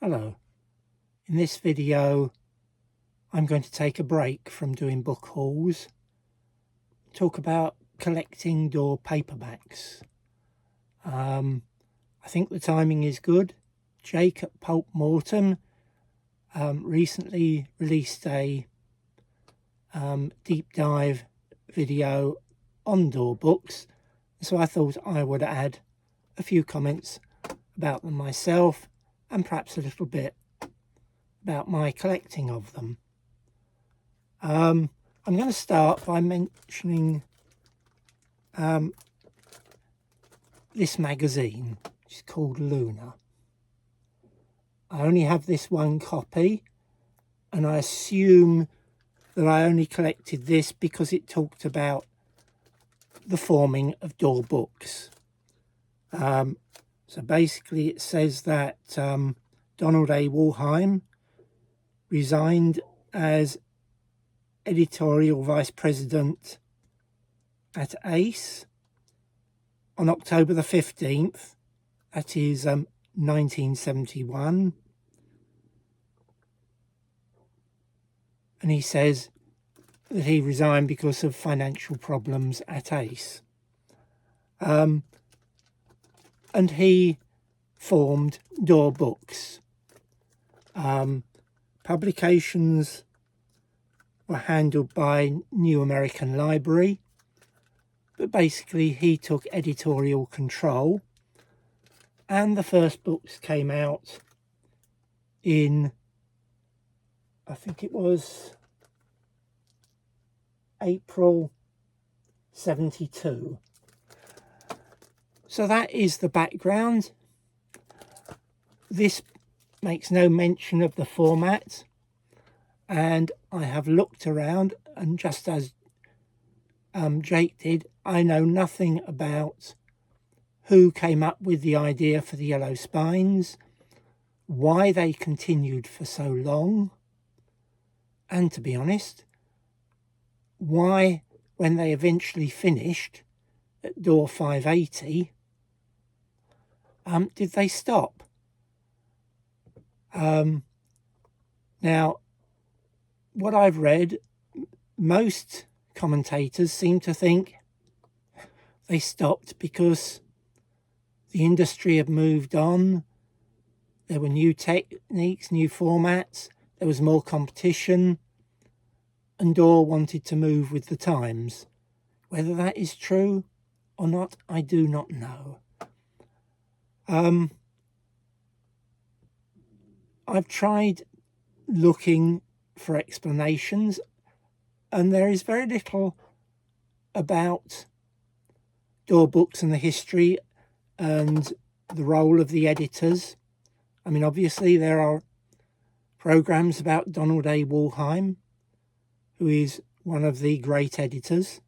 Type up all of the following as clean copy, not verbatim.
Hello. In this video I'm going to take a break from doing book hauls, talk about collecting Daw paperbacks. I think the timing is good. Jake at Pulp Mortem recently released a deep dive video on Daw books, so I thought I would add a few comments about them myself and perhaps a little bit about my collecting of them. I'm going to start by mentioning this magazine, which is called Luna. I only have this one copy, and I assume that I only collected this because it talked about the forming of Daw books. So basically it says that Donald A. Wollheim resigned as editorial vice president at Ace on October the 15th, that is 1971. And he says that he resigned because of financial problems at Ace. And he formed Daw Books. Publications were handled by New American Library, but basically he took editorial control, and the first books came out in, I think it was April 72. So that is the background. This makes no mention of the format, and I have looked around, and just as Jake did, I know nothing about who came up with the idea for the yellow spines, why they continued for so long, and to be honest, why, when they eventually finished at Daw 580, did they stop? Now, what I've read, most commentators seem to think they stopped because the industry had moved on. There were new techniques, new formats, there was more competition, and Daw wanted to move with the times. Whether that is true or not, I do not know. I've tried looking for explanations, and there is very little about Daw books and the history and the role of the editors. I mean, obviously there are programs about Donald A. Wollheim, who is one of the great editors,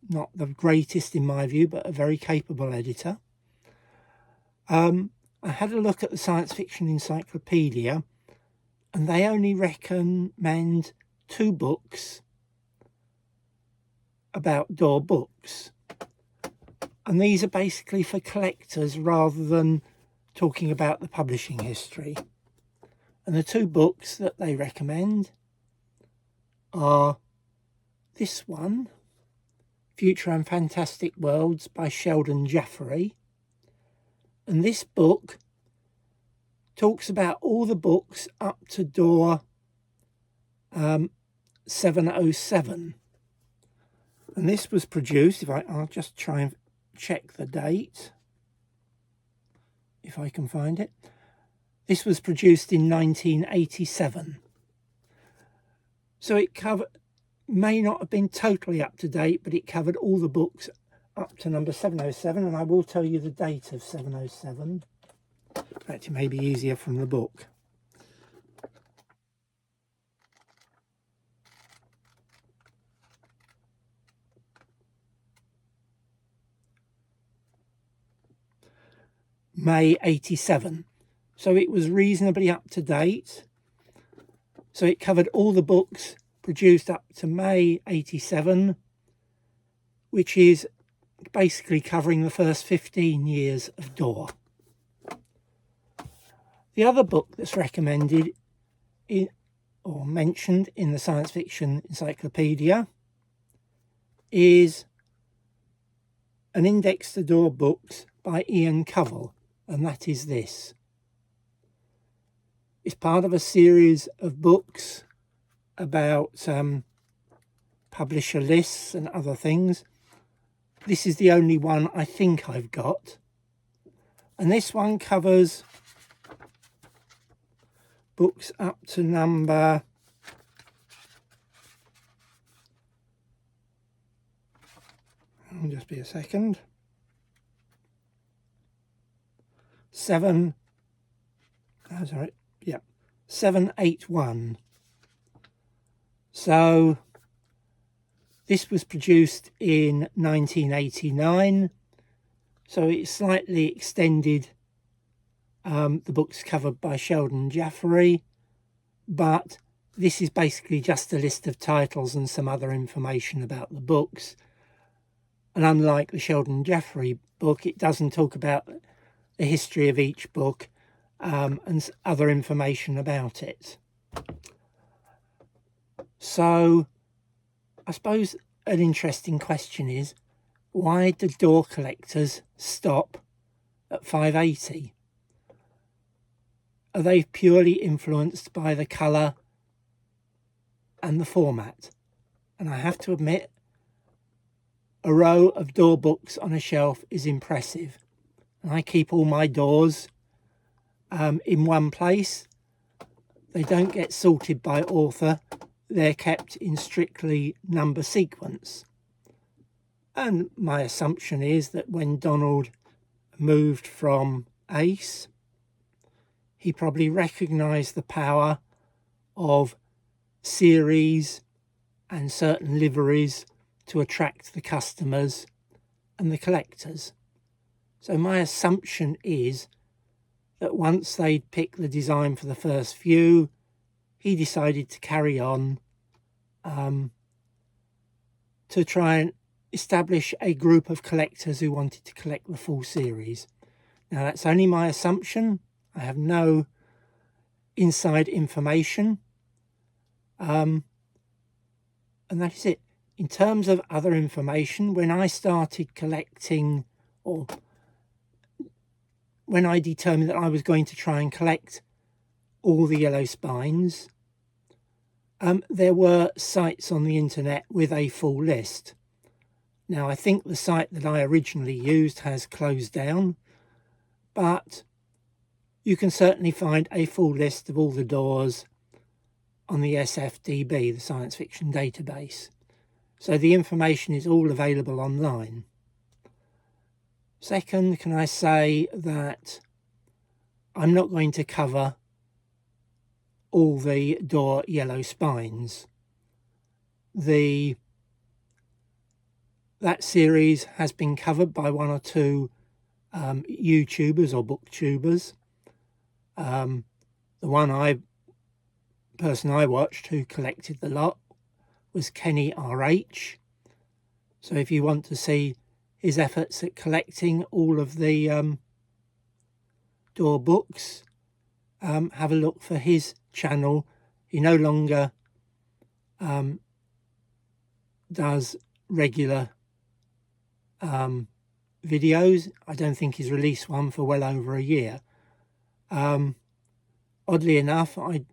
not the greatest in my view, but a very capable editor. I had a look at the Science Fiction Encyclopedia, and they only recommend 2 books about Daw books. And these are basically for collectors rather than talking about the publishing history. And the 2 books that they recommend are this one, Future and Fantastic Worlds by Sheldon Jaffery. And this book talks about all the books up to Daw 707. And this was produced, I'll just try and check the date, if I can find it. This was produced in 1987. So it may not have been totally up to date, but it covered all the books up to number 707, and I will tell you the date of 707. In fact, it may be easier from the book. May 87. So it was reasonably up to date. So it covered all the books produced up to May 87, which is basically covering the first 15 years of Daw. The other book that's recommended or mentioned in the Science Fiction Encyclopedia is An Index to Door Books by Ian Covell, and that is this. It's part of a series of books about publisher lists and other things. This is the only one I think I've got, and this one covers books up to number just be a second. 781. So this was produced in 1989, so it's slightly extended the books covered by Sheldon Jaffery, but this is basically just a list of titles and some other information about the books. And unlike the Sheldon Jaffery book, it doesn't talk about the history of each book and other information about it. So I suppose an interesting question is, why do door collectors stop at 580? Are they purely influenced by the colour and the format? And I have to admit, a row of door books on a shelf is impressive. And I keep all my doors in one place. They don't get sorted by author. They're kept in strictly number sequence. And my assumption is that when Donald moved from Ace, he probably recognised the power of series and certain liveries to attract the customers and the collectors. So my assumption is that once they'd picked the design for the first few, he decided to carry on to try and establish a group of collectors who wanted to collect the full series. Now that's only my assumption. I have no inside information. And that is it. In terms of other information, when I started collecting, or when I determined that I was going to try and collect all the yellow spines, there were sites on the internet with a full list. Now, I think the site that I originally used has closed down, but you can certainly find a full list of all the doors on the SFDB, the Science Fiction Database. So the information is all available online. Second, can I say that I'm not going to cover all the door yellow spines. That series has been covered by one or two YouTubers or booktubers. The person I watched who collected the lot was Kenny RH. So if you want to see his efforts at collecting all of the door books, have a look for his channel. He no longer does regular videos. I don't think he's released one for well over a year. Oddly enough, I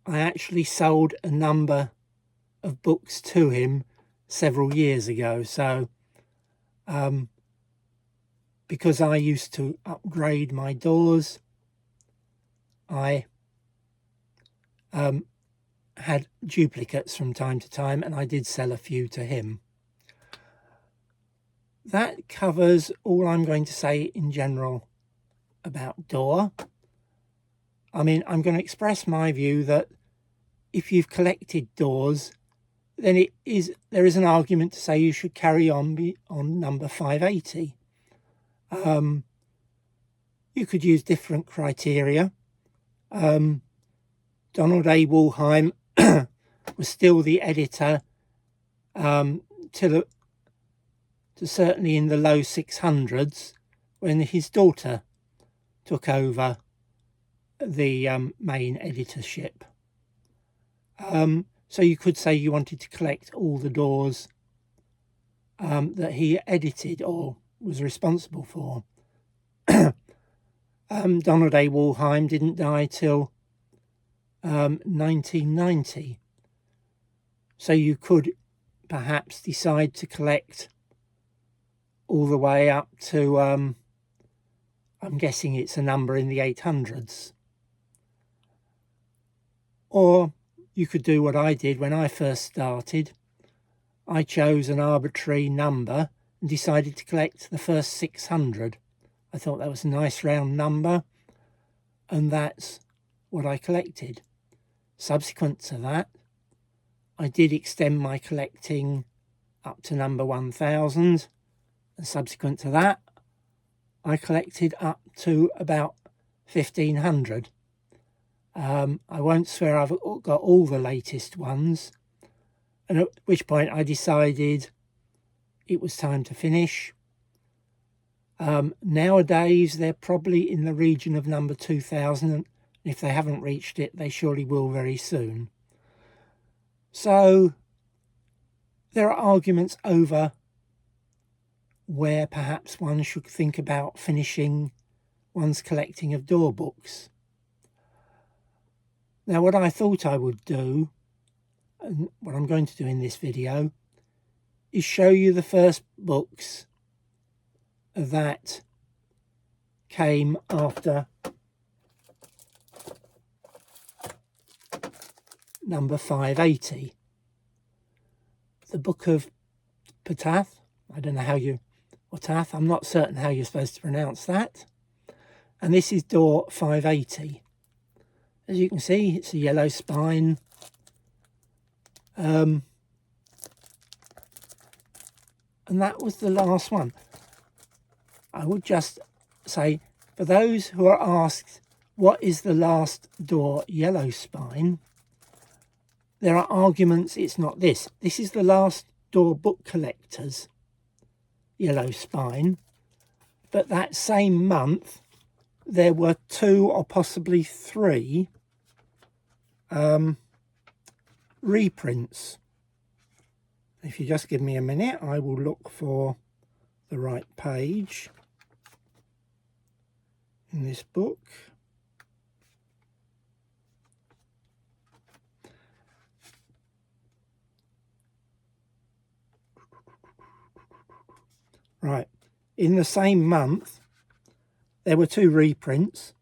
actually sold a number of books to him several years ago. So because I used to upgrade my doors, I had duplicates from time to time, and I did sell a few to him. That covers all I'm going to say in general about door. I mean, I'm going to express my view that if you've collected doors, then there is an argument to say you should carry on number 580. You could use different criteria. Donald A. Wollheim was still the editor to certainly in the low 600s when his daughter took over the main editorship. So you could say you wanted to collect all the doors that he edited or was responsible for. Donald A. Wollheim didn't die till 1990. So you could perhaps decide to collect all the way up to, I'm guessing it's a number in the 800s. Or you could do what I did when I first started. I chose an arbitrary number and decided to collect the first 600. I thought that was a nice round number, and that's what I collected. Subsequent to that, I did extend my collecting up to number 1000, and subsequent to that, I collected up to about 1500. I won't swear I've got all the latest ones, and at which point I decided it was time to finish. Nowadays, they're probably in the region of number 2000, and if they haven't reached it, they surely will very soon. So there are arguments over where perhaps one should think about finishing one's collecting of door books. Now, what I thought I would do, and what I'm going to do in this video, is show you the first books that came after number 580. The Book of Ptath, I don't know how you, or Tath, I'm not certain how you're supposed to pronounce that. And this is door 580. As you can see, it's a yellow spine. And that was the last one. I would just say, for those who are asked, what is the last door yellow spine? There are arguments it's not this. This is the last door book collectors yellow spine. But that same month, there were 2 or possibly 3 reprints. If you just give me a minute, I will look for the right page in this book. Right, in the same month, there were 2 reprints.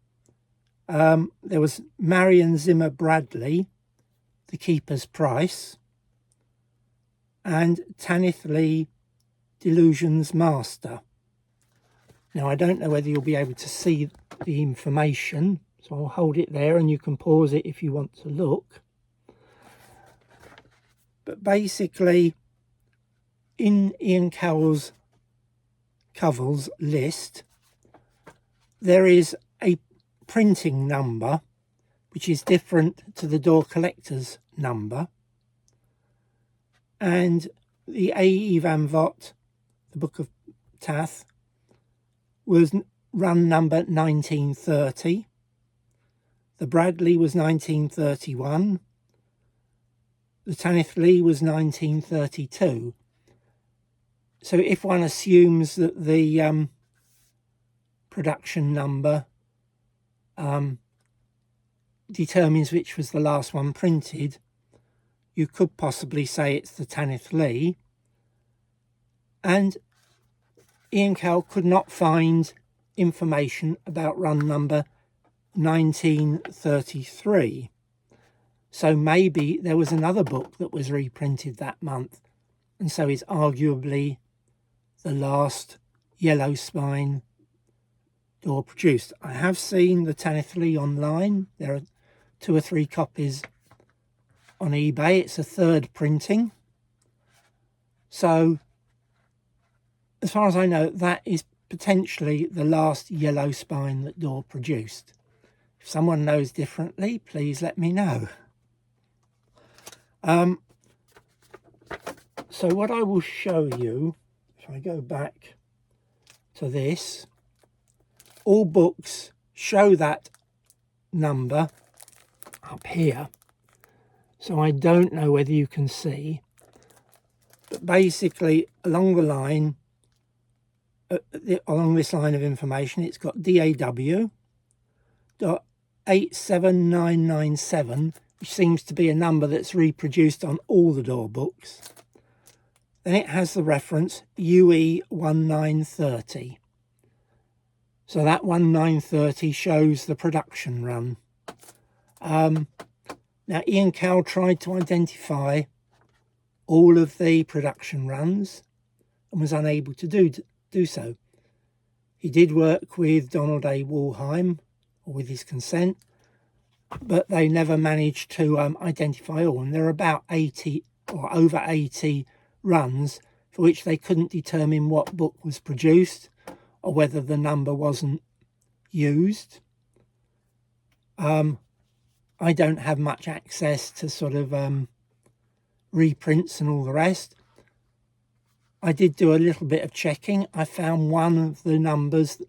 There was Marion Zimmer Bradley, The Keeper's Price, and Tanith Lee, Delusion's Master. Now, I don't know whether you'll be able to see the information, so I'll hold it there and you can pause it if you want to look. But basically, in Ian Cowell's Covell's list, there is a printing number which is different to the door collector's number, and the A.E. Van Vogt, the Book of Tath, was run number 1930. The Bradley was 1931. The Tanith Lee was 1932. So if one assumes that the production number determines which was the last one printed, you could possibly say it's the Tanith Lee. And Ian Cowell could not find information about run number 1933. So maybe there was another book that was reprinted that month, and so is arguably the last yellow spine door produced. I have seen the Tanith Lee online. There are 2 or 3 copies on eBay. It's a 3rd printing. So, as far as I know, that is potentially the last yellow spine that Door produced. If someone knows differently, please let me know. So what I will show you, if I go back to this, all books show that number up here. So I don't know whether you can see, but basically along the line, along this line of information, it's got DAW.87997, which seems to be a number that's reproduced on all the door books. Then it has the reference UE1930. So that 1930 shows the production run. Now Ian Cowell tried to identify all of the production runs and was unable to do so. He did work with Donald A. Wollheim, or with his consent, but they never managed to identify all. And there are about 80 or over 80 runs for which they couldn't determine what book was produced or whether the number wasn't used. I don't have much access to sort of reprints and all the rest. I did do a little bit of checking. I found one of the numbers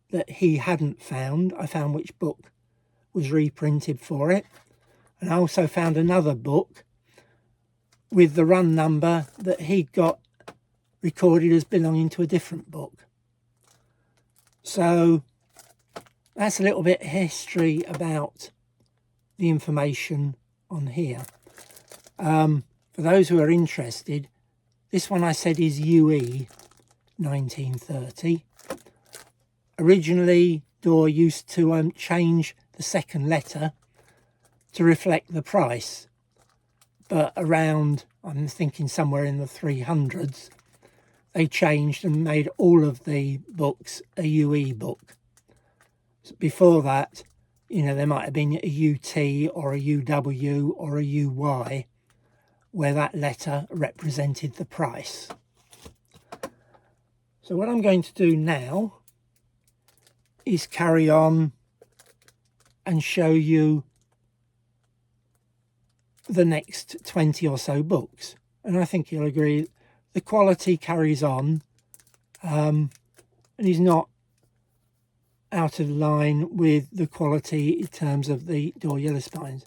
that he hadn't found. I found which book was reprinted for it. And I also found another book with the run number that he got recorded as belonging to a different book. So that's a little bit of history about the information on here. For those who are interested, this one I said is UE 1930. Originally, Daw used to change the second letter to reflect the price, but around, I'm thinking somewhere in the 300s, they changed and made all of the books a UE book. So before that, you know, there might have been a UT or a UW or a UY where that letter represented the price. So what I'm going to do now is carry on and show you the next 20 or so books. And I think you'll agree the quality carries on and is not out of line with the quality in terms of the Daw Yellow Spines.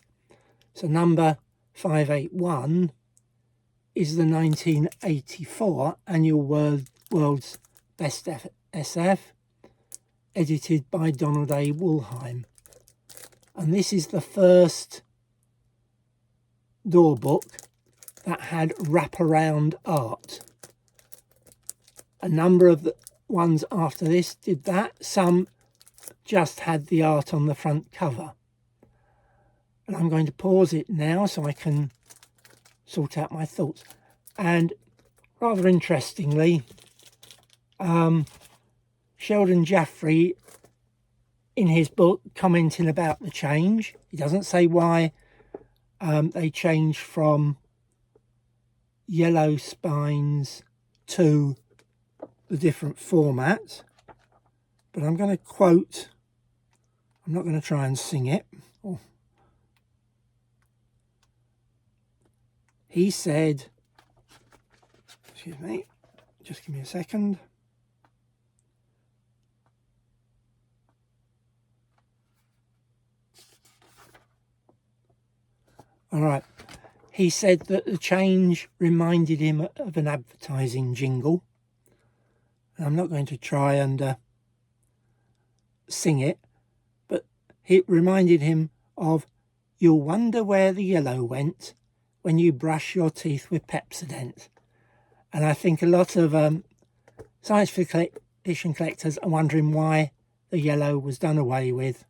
So number 581 is the 1984 Annual World's Best SF, edited by Donald A. Wollheim. And this is the first Daw book that had wraparound art. A number of the ones after this did that. Some just had the art on the front cover. And I'm going to pause it now so I can sort out my thoughts. And rather interestingly, Sheldon Jaffrey, in his book, commenting about the change, he doesn't say why they changed from Yellow Spines to the different formats, but I'm going to quote, I'm not going to try and sing it. He said, excuse me, just give me a second. All right. He said that the change reminded him of an advertising jingle. And I'm not going to try and sing it, but it reminded him of, "You'll wonder where the yellow went when you brush your teeth with Pepsodent." And I think a lot of science fiction collectors are wondering why the yellow was done away with.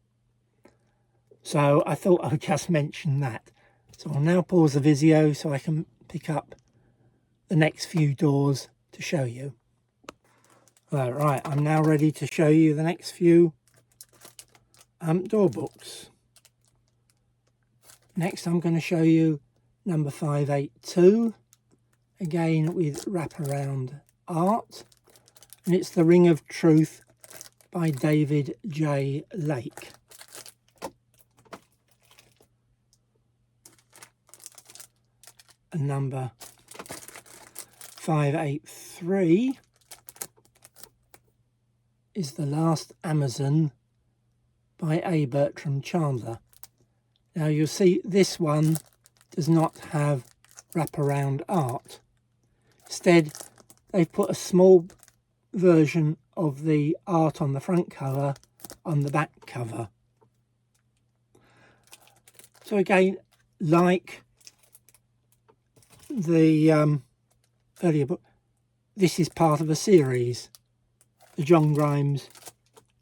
So I thought I would just mention that. So I'll now pause the video so I can pick up the next few doors to show you. All right, I'm now ready to show you the next few Daw books. Next I'm going to show you number 582, again with wraparound art, and it's The Ring of Truth by David J. Lake. And number 583 is The Last Amazon by A. Bertram Chandler. Now you'll see this one does not have wraparound art. Instead, they've put a small version of the art on the front cover on the back cover. So again, like the earlier book, this is part of a series, the John Grimes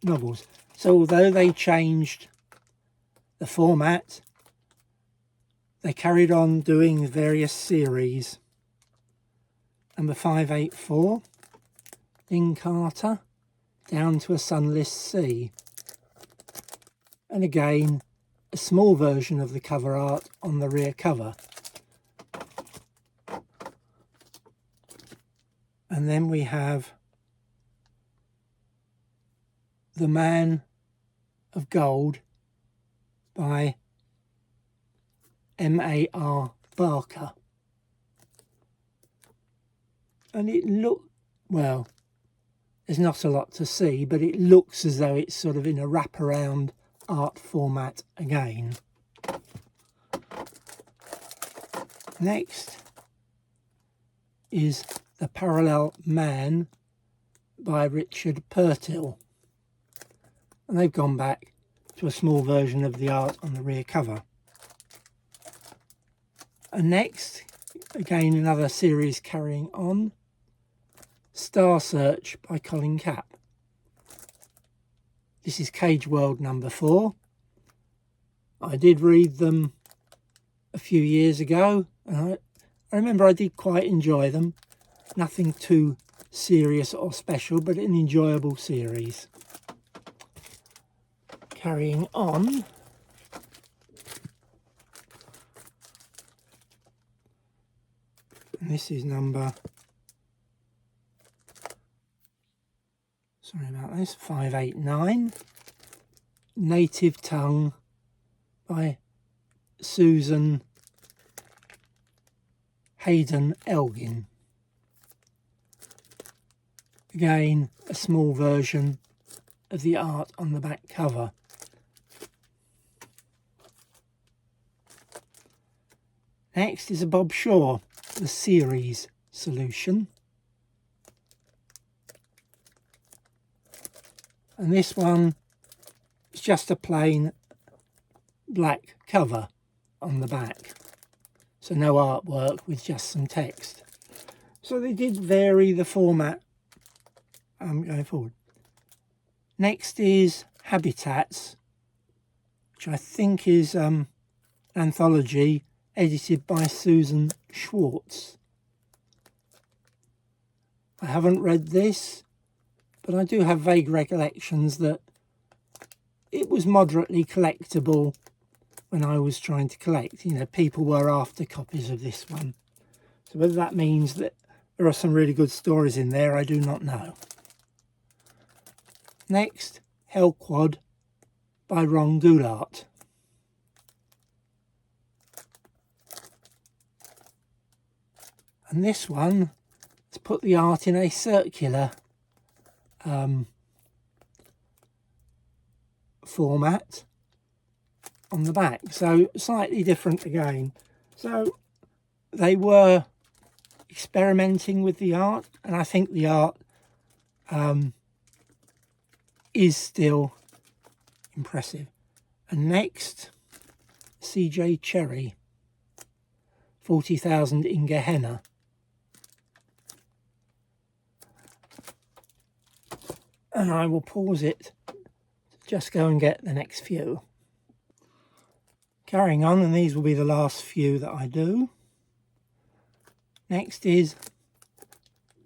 novels. So although they changed the format, they carried on doing various series. Number 584, Lin Carter, Down to a Sunless Sea. And again, a small version of the cover art on the rear cover. And then we have The Man of Gold by M.A.R. Barker. And it looked, well, there's not a lot to see, but it looks as though it's sort of in a wraparound art format again. Next is The Parallel Man by Richard Purtill. And they've gone back to a small version of the art on the rear cover. And next, again another series carrying on, Star Search by Colin Capp. This is Cage World number 4. I did read them a few years ago, and I remember I did quite enjoy them. Nothing too serious or special, but an enjoyable series. Carrying on, and this is number, sorry about this, 589, Native Tongue by Susan Hayden Elgin. Again, a small version of the art on the back cover. Next is a Bob Shaw, The Series Solution. And this one is just a plain black cover on the back. So no artwork, with just some text. So they did vary the format going forward. Next is Habitats, which I think is an anthology edited by Susan Schwartz. I haven't read this, but I do have vague recollections that it was moderately collectible when I was trying to collect. You know, people were after copies of this one. So whether that means that there are some really good stories in there, I do not know. Next, Hellquad by Ron Goulart. And this one has put the art in a circular format on the back, so slightly different again. So they were experimenting with the art, and I think the art is still impressive. And next, C.J. Cherry, 40,000 in Gehenna. And I will pause it to just go and get the next few. Carrying on, and these will be the last few that I do. Next is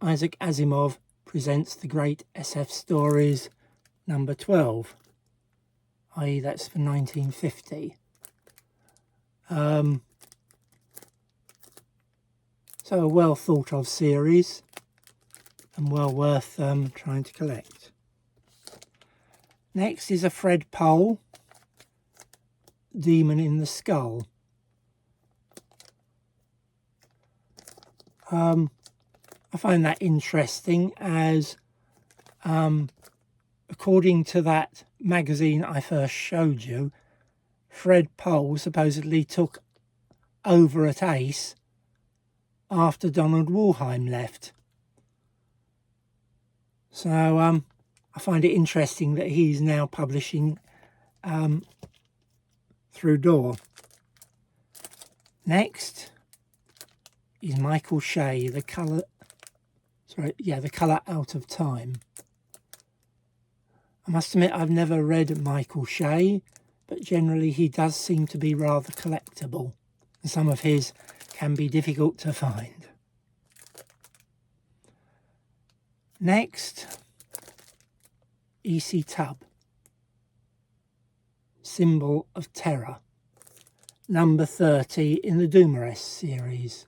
Isaac Asimov presents the Great SF Stories number 12, i.e. that's for 1950. So a well thought of series and well worth trying to collect. Next is a Fred Pohl, Demon in the Skull. I find that interesting as according to that magazine I first showed you, Fred Pohl supposedly took over at Ace after Donald Wollheim left. So I find it interesting that he's now publishing through Door. Next is Michael Shea, The Colour Out of Time. I must admit I've never read Michael Shea, but generally he does seem to be rather collectible, and some of his can be difficult to find. Next, E.C. Tubb, Symbol of Terror, number 30 in the Dumarest series.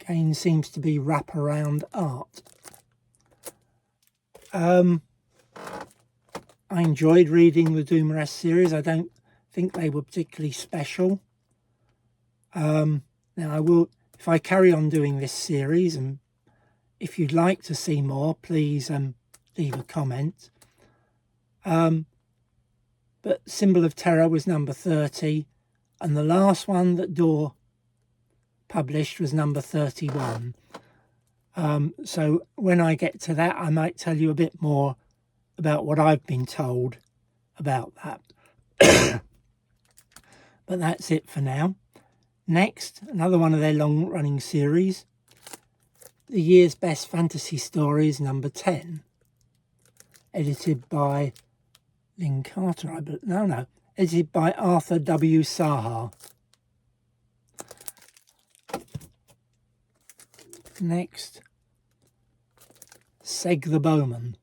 Again, seems to be wraparound art. I enjoyed reading the Dumarest series. I don't think they were particularly special. Now I will, if I carry on doing this series, and if you'd like to see more, please leave a comment. But Symbol of Terror was number 30, and the last one that Door published was number 31. So when I get to that, I might tell you a bit more about what I've been told about that. But that's it for now. Next, another one of their long-running series, The Year's Best Fantasy Stories, number 10, edited by Lynn Carter, edited by Arthur W. Saha. Next, Seg the Bowman,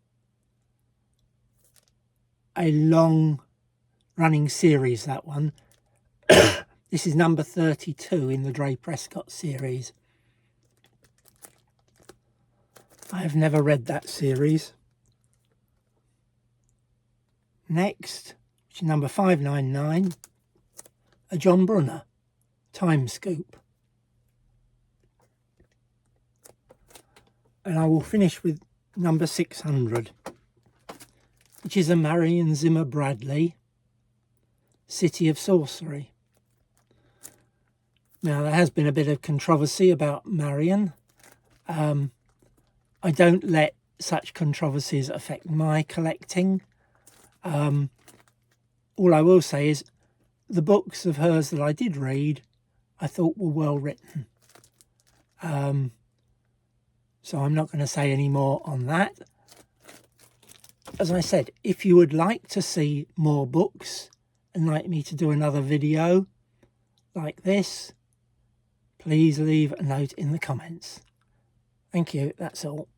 a long-running series, that one. This is number 32 in the Dre Prescott series. I have never read that series. Next, which is number 599, a John Brunner, Time Scoop. And I will finish with number 600, which is a Marion Zimmer Bradley, City of Sorcery. Now, there has been a bit of controversy about Marion. I don't let such controversies affect my collecting. All I will say is the books of hers that I did read, I thought were well written. So I'm not going to say any more on that. As I said, if you would like to see more books and like me to do another video like this, please leave a note in the comments. Thank you, that's all.